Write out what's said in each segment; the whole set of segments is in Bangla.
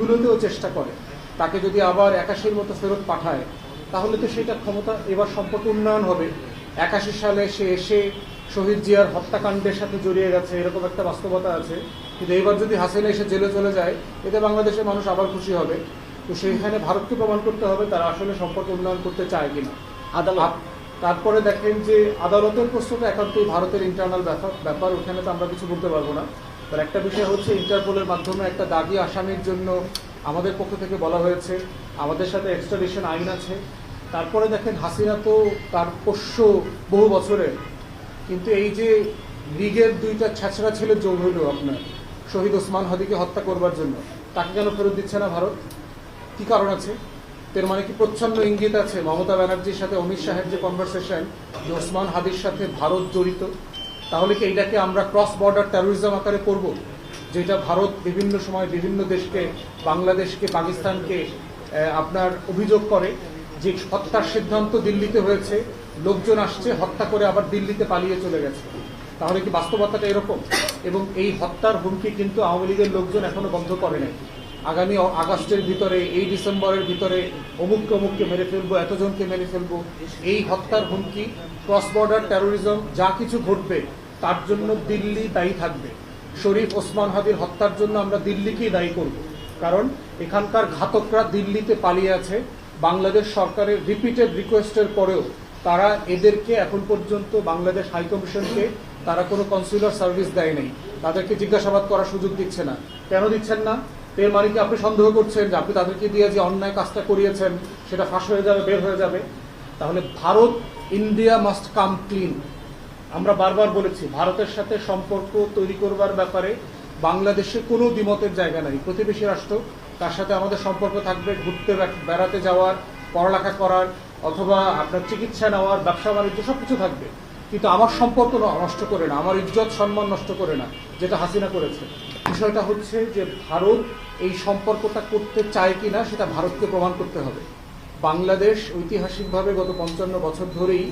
ভুলোতেও চেষ্টা করে, তাকে যদি আবার 81-র মতো ফেরত পাঠায়, তাহলে তো সেটা ক্ষমতা এবার সম্পর্ক উন্নয়ন হবে। 81 সালে সে এসে শহীদ জিয়ার হত্যাকাণ্ডের সাথে জড়িয়ে গেছে, এরকম একটা বাস্তবতা আছে। কিন্তু এবার যদি হাসিনা এসে জেলে চলে যায়, এতে বাংলাদেশের মানুষ আবার খুশি হবে। তো সেইখানে ভারতকে প্রমাণ করতে হবে তারা আসলে সম্পর্ক উন্নয়ন করতে চায় কিনা। আদালত তারপরে দেখেন যে আদালতের প্রশ্নটা একান্তই ভারতের ইন্টারনাল ব্যাপার, ওখানে তো আমরা কিছু বলতে পারবো না। আর একটা বিষয় হচ্ছে ইন্টারপোলের মাধ্যমে একটা দাগি আসামির জন্য আমাদের পক্ষ থেকে বলা হয়েছে, আমাদের সাথে এক্সট্রাডিশন আইন আছে। তারপরে দেখেন হাসিনা তো তার পোষ্য বহু বছরের, কিন্তু এই যে লীগের দুইটা ছ্যাঁচড়া ছেলে যোগ হইল আপনার শহীদ ওসমান হাদিকে হত্যা করবার জন্য, তাকে কেন ফেরত দিচ্ছে না ভারত? কি কারণ আছে? এর মানে কি প্রচ্ছন্ন ইঙ্গিত আছে মমতা ব্যানার্জির সাথে অমিত শাহের যে কনভারসেশন, যে ওসমান হাদির সাথে ভারত জড়িত? তাহলে কি এইটাকে আমরা ক্রস বর্ডার টেরোরিজম আকারে করব, যেটা ভারত বিভিন্ন সময় বিভিন্ন দেশকে, বাংলাদেশকে, পাকিস্তানকে আপনার অভিযোগ করে যে হত্যার সিদ্ধান্ত দিল্লিতে হয়েছে, লোকজন আসছে হত্যা করে আবার দিল্লিতে পালিয়ে চলে গেছে? তাহলে কি বাস্তবতাটা এরকম? এবং এই হত্যার হুমকি কিন্তু আওয়ামী লীগের লোকজন এখনো বন্ধ করে নাই। আগামী আগস্টের ভিতরে, এই ডিসেম্বরের ভিতরে অমুককে মেরে ফেলবো, এতজনকে মেরে ফেলবো, এই হত্যার হুমকি, ক্রস বর্ডার টেরোরিজম, যা কিছু ঘটবে তার জন্য দিল্লি দায়ী থাকবে। শরীফ ওসমান হাদির হত্যার জন্য আমরা দিল্লিকেই দায়ী করব, কারণ এখানকার ঘাতকরা দিল্লিতে পালিয়ে আছে। বাংলাদেশ সরকারের রিপিটেড রিকোয়েস্টের পরেও তারা এদেরকে এখন পর্যন্ত বাংলাদেশ হাইকমিশনকে তারা কোনো কনসুলার সার্ভিস দেয় নাই, তাদেরকে জিজ্ঞাসাবাদ করার সুযোগ দিচ্ছে না। কেন দিচ্ছেন না? এর মানে কি আপনি সন্দেহ করছেন যে আপনি তাদেরকে দিয়ে যে অন্যায় কাজটা করিয়েছেন সেটা ফাঁস হয়ে যাবে, বের হয়ে যাবে? তাহলে Bharat, India must come clean. আমরা বারবার বলেছি ভারতের সাথে সম্পর্ক তৈরি করবার ব্যাপারে বাংলাদেশে কোনো দ্বিমতের জায়গা নাই। প্রতিবেশী রাষ্ট্র, তার সাথে আমাদের সম্পর্ক থাকবে, ঘুরতে বেড়াতে যাওয়ার, পড়ালেখা করার, অথবা আপনার চিকিৎসা নেওয়ার, ব্যবসা বাণিজ্য সবকিছু থাকবে। কিন্তু আমার সম্পর্ক নষ্ট করে না, আমার ইজ্জত সম্মান নষ্ট করে না, যেটা হাসিনা করেছে। বিষয়টা হচ্ছে যে ভারত এই সম্পর্কটা করতে চায় কিনা সেটা ভারতকে প্রমাণ করতে হবে। বাংলাদেশ ঐতিহাসিকভাবে গত 55 বছর ধরেই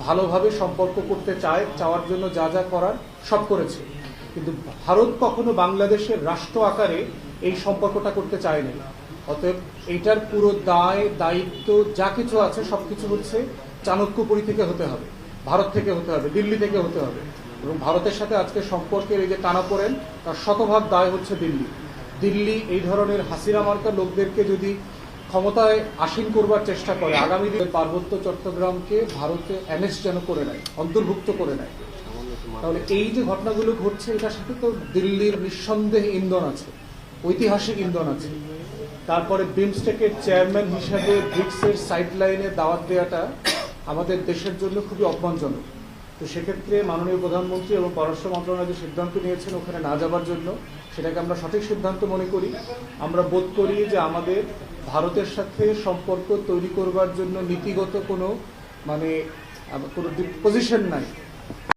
ভালোভাবে সম্পর্ক করতে চাওয়ার জন্য যা যা করার সব করেছে, কিন্তু ভারত কখনো বাংলাদেশের রাষ্ট্র আকারে এই সম্পর্কটা করতে চায় না। অতএব এইটার পুরো দায়িত্ব যা কিছু আছে সবকিছু হচ্ছে চাণক্যপুরী থেকে হতে হবে, ভারত থেকে হতে হবে, দিল্লি থেকে হতে হবে। এবং ভারতের সাথে আজকে সম্পর্কের এই যে টানাপোড়েন, তার শতভাগ দায় হচ্ছে দিল্লি এই ধরনের হাসিনা মার্কা লোকদেরকে যদি ক্ষমতায় আসীন করবার চেষ্টা করে, আগামী দিনে পার্বত্য চট্টগ্রামকে ভারতে অ্যানেক্স যেন করে নেয়, অন্তর্ভুক্ত করে নেয়, তাহলে এই যে ঘটনাগুলো ঘটছে এটার সাথে তো দিল্লির নিঃসন্দেহে ইন্ধন আছে, ঐতিহাসিক ইন্ধন আছে। তারপরে বিমস্টেকের চেয়ারম্যান হিসাবে ব্রিক্সের সাইডলাইনে দাওয়াত দেওয়াটা আমাদের দেশের জন্য খুবই অপমানজনক। তো সেক্ষেত্রে মাননীয় প্রধানমন্ত্রী এবং পররাষ্ট্র মন্ত্রণালয় যে সিদ্ধান্ত নিয়েছেন ওখানে না যাবার জন্য, সেটাকে আমরা সঠিক সিদ্ধান্ত মনে করি। আমরা বোধ করি যে আমাদের ভারতের সাথে সম্পর্ক তৈরি করবার জন্য নীতিগত কোনো পজিশন নাই।